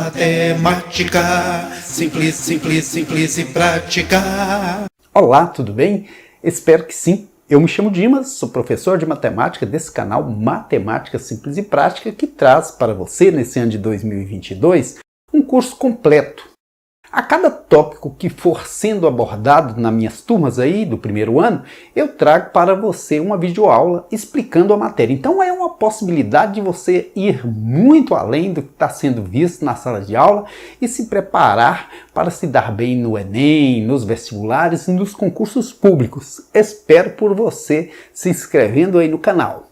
Matemática, simples, simples, simples e prática. Olá, tudo bem? Espero que sim. Eu me chamo Dimas, sou professor de matemática desse canal Matemática Simples e Prática, que traz para você, nesse ano de 2022, um curso completo. A cada tópico que for sendo abordado nas minhas turmas aí do primeiro ano, eu trago para você uma videoaula explicando a matéria. Então é uma possibilidade de você ir muito além do que está sendo visto na sala de aula e se preparar para se dar bem no Enem, nos vestibulares e nos concursos públicos. Espero por você se inscrevendo aí no canal.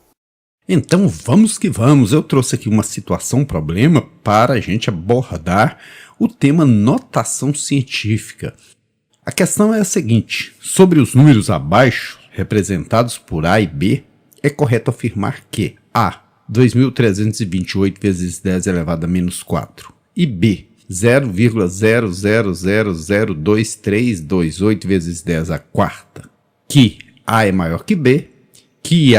Então vamos que vamos, eu trouxe aqui uma situação, um problema para a gente abordar o tema notação científica. A questão é a seguinte: sobre os números abaixo, representados por A e B, é correto afirmar que A, 2.328 vezes 10 elevado a menos 4, e B, 0,00002328 vezes 10 à quarta, que A é maior que B, que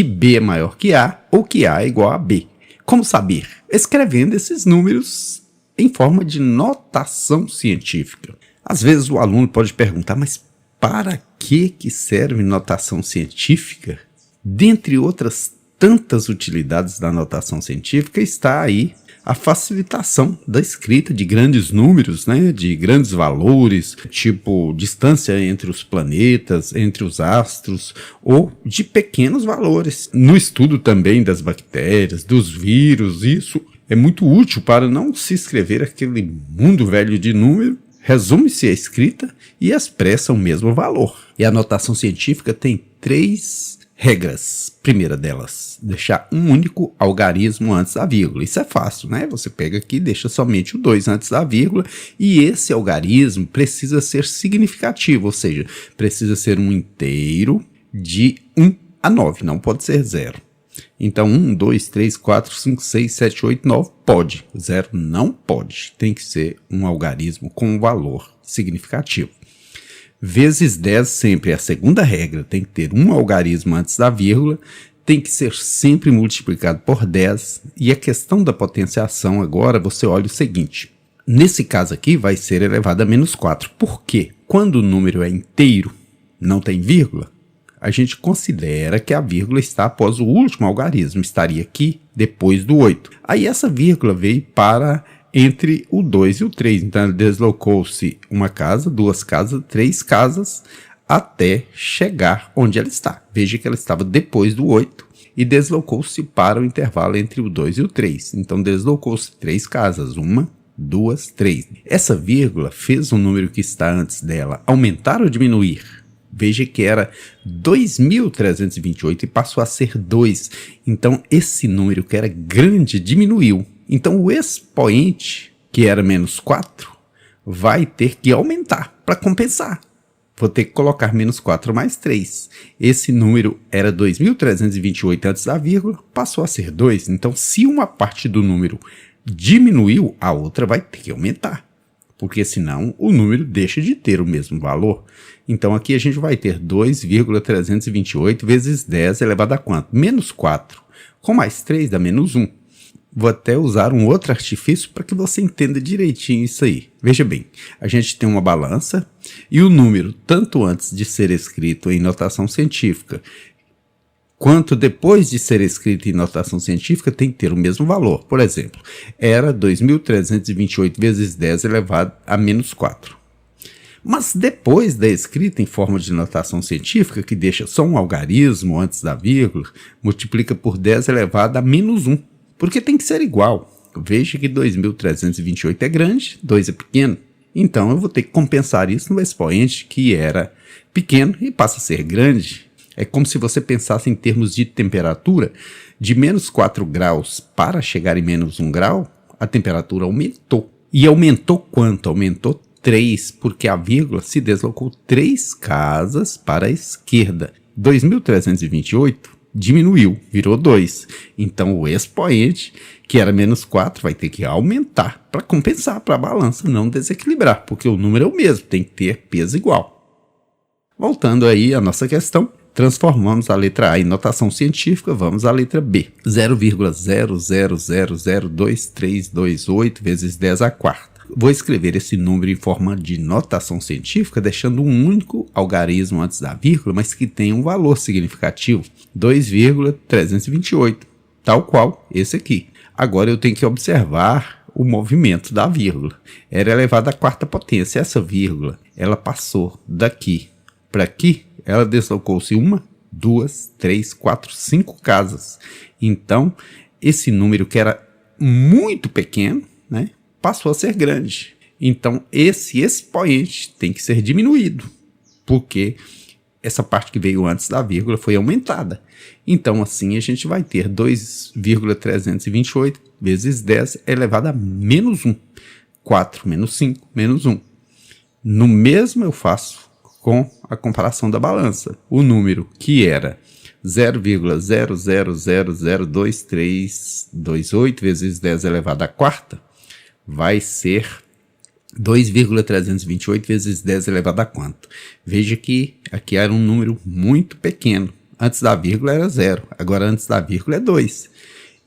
B é maior que A, ou que A é igual a B. Como saber? Escrevendo esses números em forma de notação científica. Às vezes o aluno pode perguntar, mas para que serve notação científica? Dentre outras tantas utilidades da notação científica está aí a facilitação da escrita de grandes números, né, de grandes valores, tipo distância entre os planetas, entre os astros, ou de pequenos valores. No estudo também das bactérias, dos vírus, isso é muito útil para não se escrever aquele mundo velho de número. Resume-se a escrita e expressa o mesmo valor. E a notação científica tem 3 regras. Primeira delas, deixar um único algarismo antes da vírgula. Isso é fácil, né? Você pega aqui e deixa somente o 2 antes da vírgula, e esse algarismo precisa ser significativo, ou seja, precisa ser um inteiro de 1 a 9, não pode ser 0. Então 1, 2, 3, 4, 5, 6, 7, 8, 9 pode, 0 não pode. Tem que ser um algarismo com um valor significativo. Vezes 10 sempre é a segunda regra, tem que ter um algarismo antes da vírgula, tem que ser sempre multiplicado por 10, e a questão da potenciação agora, você olha o seguinte, nesse caso aqui vai ser elevado a menos 4, por quê? Quando o número é inteiro, não tem vírgula, a gente considera que a vírgula está após o último algarismo, estaria aqui depois do 8. Aí essa vírgula veio para entre o 2 e o 3, então ele deslocou-se uma casa, 2 casas, 3 casas, até chegar onde ela está. Veja que ela estava depois do 8 e deslocou-se para o intervalo entre o 2 e o 3. Então deslocou-se 3 casas, 1, 2, 3. Essa vírgula fez o número que está antes dela aumentar ou diminuir? Veja que era 2.328 e passou a ser 2. Então esse número que era grande diminuiu. Então o expoente, que era menos 4, vai ter que aumentar para compensar. Vou ter que colocar menos 4 mais 3. Esse número era 2.328 antes da vírgula, passou a ser 2. Então se uma parte do número diminuiu, a outra vai ter que aumentar. Porque senão o número deixa de ter o mesmo valor. Então aqui a gente vai ter 2,328 vezes 10 elevado a quanto? Menos 4. Com mais 3 dá menos 1. Vou até usar um outro artifício para que você entenda direitinho isso aí. Veja bem, a gente tem uma balança e o número, tanto antes de ser escrito em notação científica, quanto depois de ser escrito em notação científica, tem que ter o mesmo valor. Por exemplo, era 2.328 vezes 10 elevado a menos 4. Mas depois da escrita em forma de notação científica, que deixa só um algarismo antes da vírgula, multiplica por 10 elevado a menos 1. Porque tem que ser igual. Veja que 2.328 é grande, 2 é pequeno. Então eu vou ter que compensar isso no expoente que era pequeno e passa a ser grande. É como se você pensasse em termos de temperatura. De menos 4 graus para chegar em menos 1 grau, a temperatura aumentou. E aumentou quanto? Aumentou 3, porque a vírgula se deslocou 3 casas para a esquerda. 2.328 diminuiu, virou 2. Então o expoente, que era menos 4, vai ter que aumentar para compensar, para a balança não desequilibrar, porque o número é o mesmo, tem que ter peso igual. Voltando aí à nossa questão, Transformamos a letra A em notação científica, vamos à letra B. 0,00022328 vezes 10 à quarta. Vou escrever esse número em forma de notação científica, deixando um único algarismo antes da vírgula, mas que tenha um valor significativo, 2,328, tal qual esse aqui. Agora eu tenho que observar o movimento da vírgula. Era elevado à quarta potência. Essa vírgula, ela passou daqui para aqui, ela deslocou-se 1, 2, 3, 4, 5 casas. Então, esse número que era muito pequeno, né, passou a ser grande. Então, esse expoente tem que ser diminuído, porque essa parte que veio antes da vírgula foi aumentada. Então, assim, a gente vai ter 2,328 vezes 10 elevado a menos 1. 4 menos 5 menos 1. No mesmo eu faço com a comparação da balança. O número que era 0,00002328 vezes 10 elevado à quarta vai ser 2,328 vezes 10 elevado a quanto? Veja que aqui era um número muito pequeno. Antes da vírgula era 0, agora antes da vírgula é 2.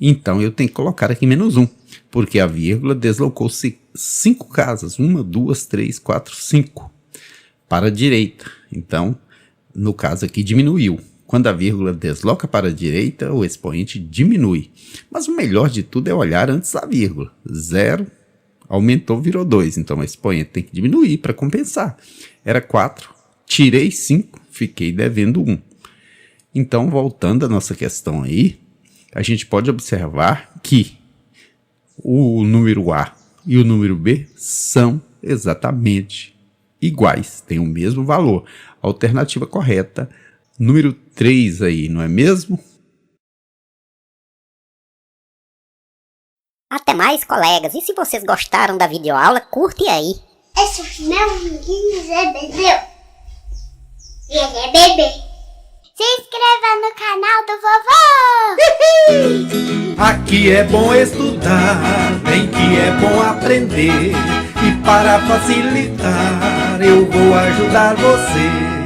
Então eu tenho que colocar aqui menos 1, porque a vírgula deslocou-se 5 casas, 1, 2, 3, 4, 5, para a direita. Então, no caso aqui diminuiu. Quando a vírgula desloca para a direita, o expoente diminui. Mas o melhor de tudo é olhar antes da vírgula. 0 aumentou, virou 2, então o expoente tem que diminuir para compensar. Era 4, tirei 5, fiquei devendo 1. Então, voltando à nossa questão aí, a gente pode observar que o número A e o número B são exatamente iguais, têm o mesmo valor. Alternativa correta, número 3 aí, não é mesmo? Até mais, colegas. E se vocês gostaram da videoaula, curte aí. Esse meu amiguinho é bebê. Ele é bebê. Se inscreva no canal do vovô. Aqui é bom estudar, bem que é bom aprender. E para facilitar, eu vou ajudar você.